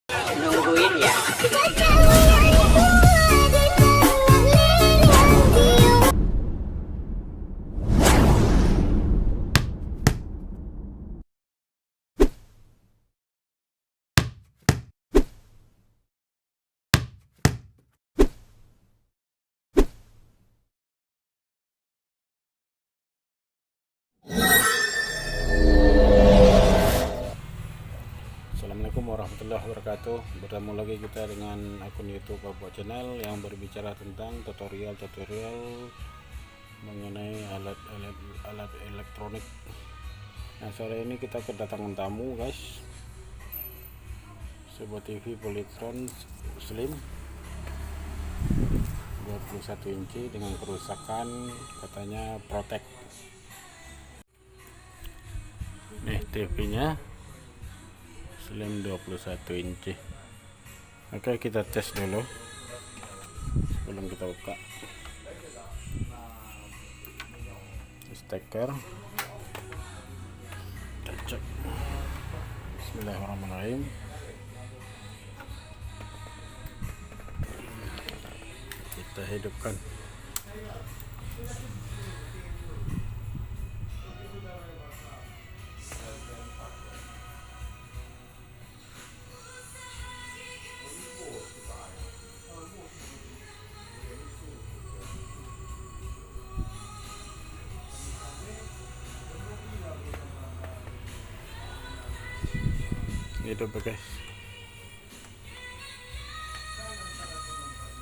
Nungguin ya. Assalamualaikum warahmatullahi wabarakatuh. Bertemu lagi kita dengan akun YouTube Papua Channel yang berbicara tentang tutorial mengenai alat elektronik. Nah, sore ini kita kedatangan tamu, guys. Sebuah TV Polytron Slim 21 inci dengan kerusakan katanya Protect. Nih TV-nya Slim 21 inci. Oke, kita tes dulu sebelum kita buka steker. Kita cek. Bismillahirrahmanirrahim. Kita hidupkan. Hidup, guys.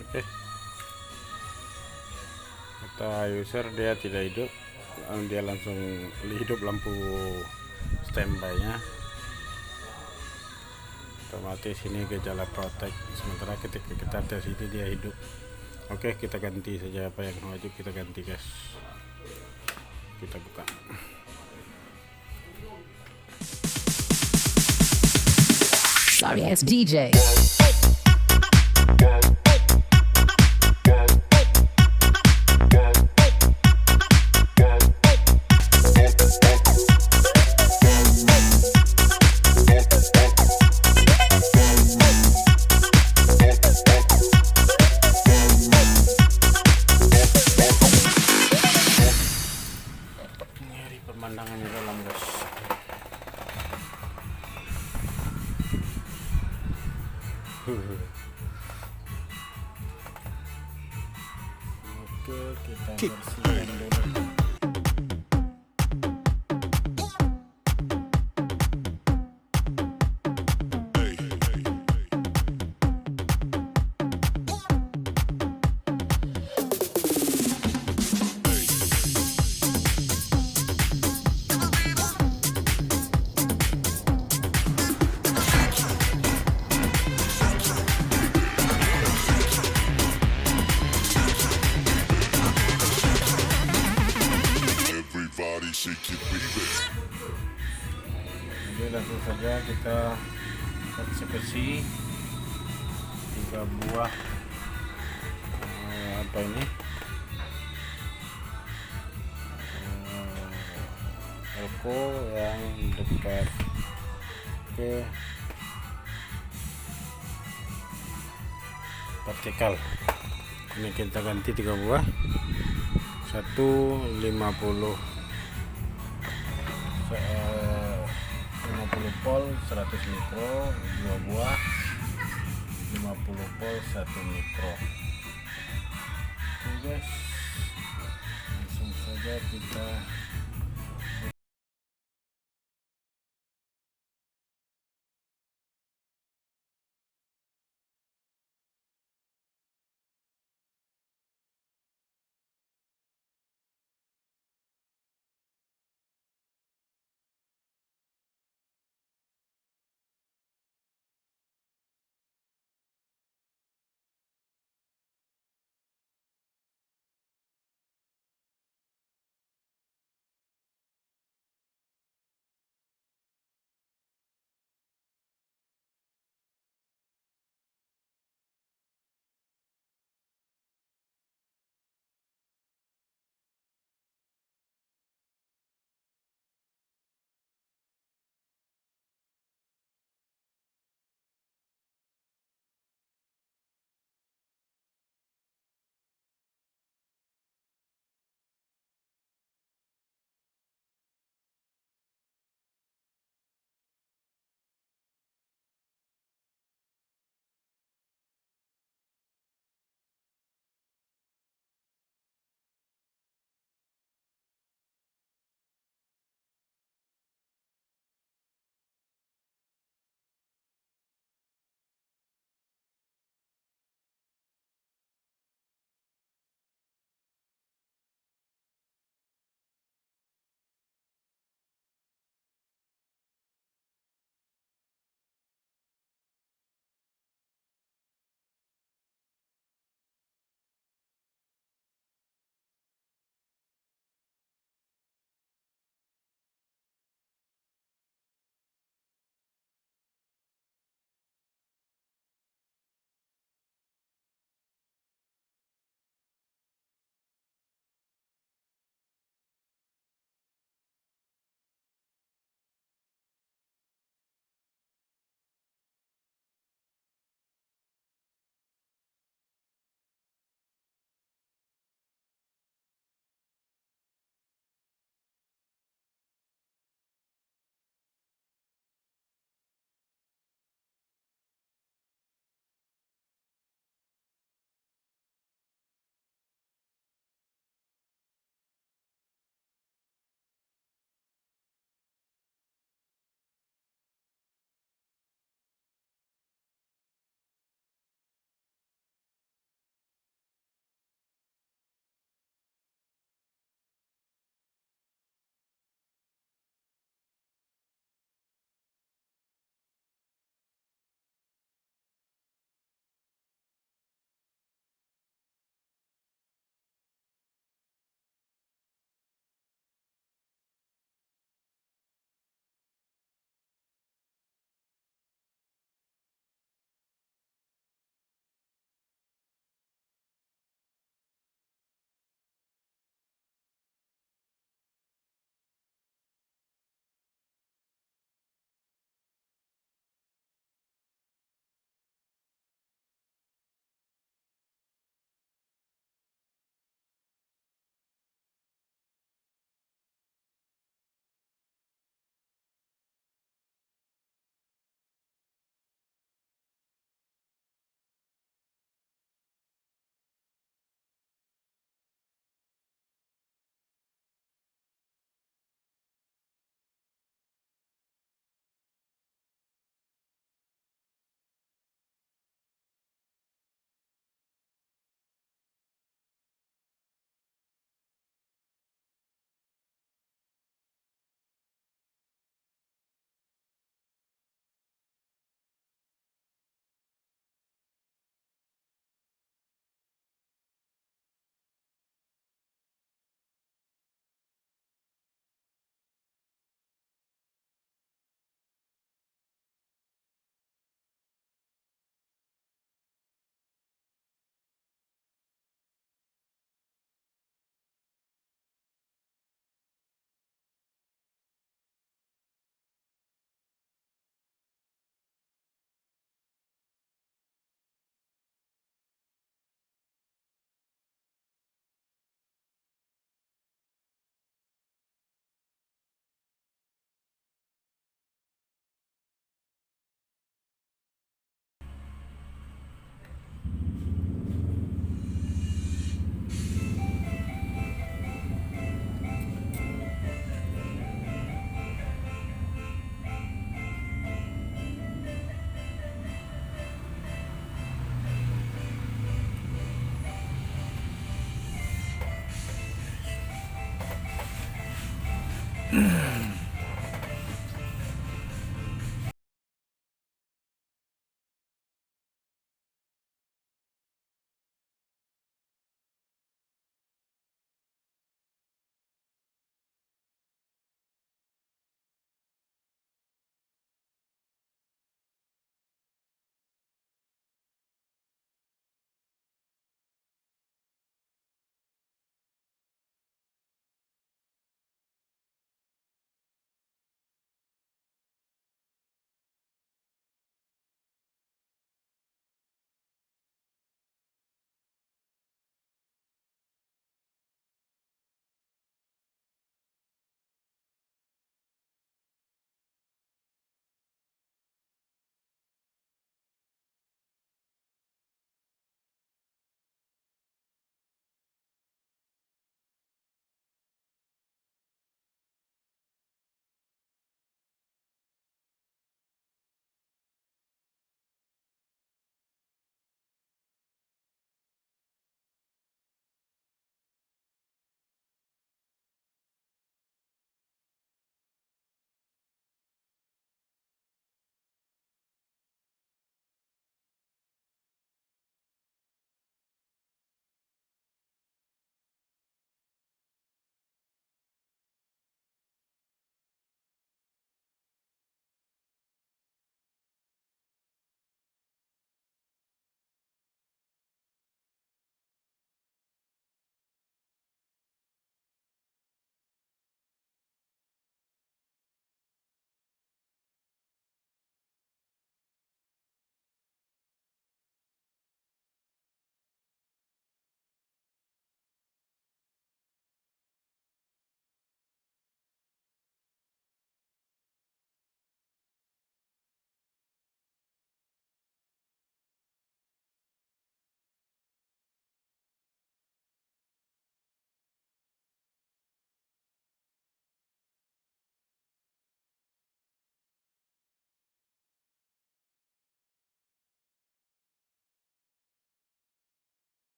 Oke, kata user dia tidak hidup, dia langsung hidup lampu standby nya, otomatis ini gejala Protect. Sementara ketika kita tes ini dia hidup. Oke, kita ganti saja apa yang wajib kita ganti, guys. Kita buka. Sorry ass DJ. Nyari pemandangan di dalam, guys. Oke, kita bersihkan dulu. Jadi langsung saja kita eksekusi 3 buah apa ini elko yang dekat ke vertikal. Ini kita ganti 3 buah, 50 volt 100 mikro, 2 buah 50 volt 1 mikro. Oke, guys, langsung saja kita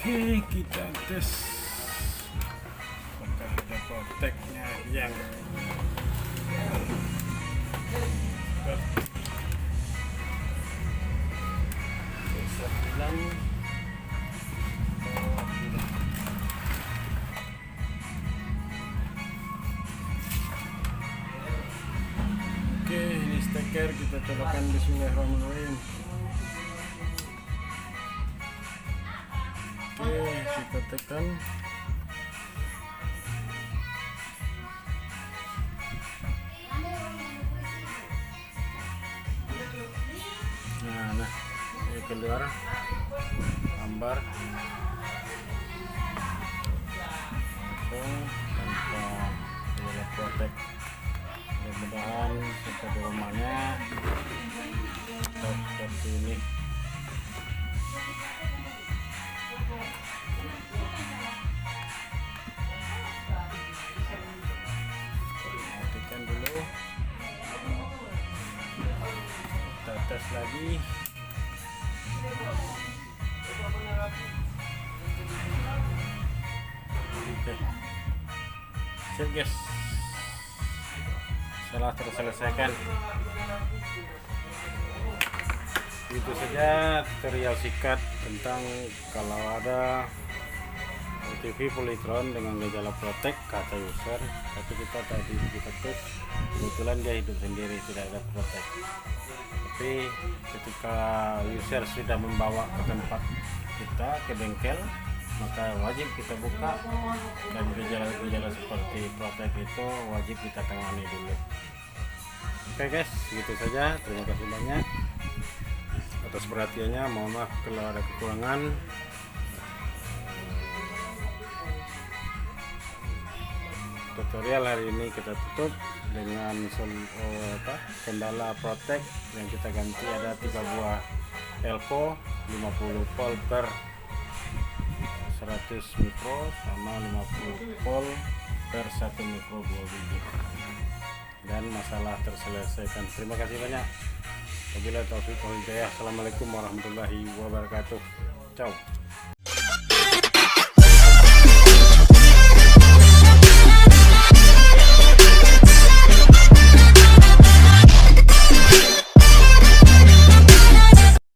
Oke, kita tes apakah ada proteknya yang bisa bilang oke, ini steker kita cobakan. Bismillahirrahmanirrahim. kita tekan. Nah, ini keluar gambar tanpa boleh protek. Mudah-mudahan seperti rumahnya seperti ini. Matikan dulu, kita tes lagi. Oke, sip guys, setelah terselesaikan. Itu saja tutorial singkat tentang kalau ada TV Polytron dengan gejala protek kata user, tapi kita tes kebetulan dia hidup sendiri, tidak ada protek. Tapi ketika user sudah membawa ke tempat kita, ke bengkel, maka wajib kita buka, dan gejala-gejala seperti protek itu wajib kita tangani dulu. Oke guys, gitu saja. Terima kasih banyak atas perhatiannya. Mohon maaf kalau ada kekurangan. Tutorial hari ini kita tutup dengan kendala protek yang kita ganti. Ada 3 buah elko 50 volt per 100 mikro sama 50 volt per 1 mikro 2 biji, dan masalah terselesaikan. Terima kasih banyak. Wabillahi taufiq wal hidayah. Assalamualaikum warahmatullahi wabarakatuh. Ciao.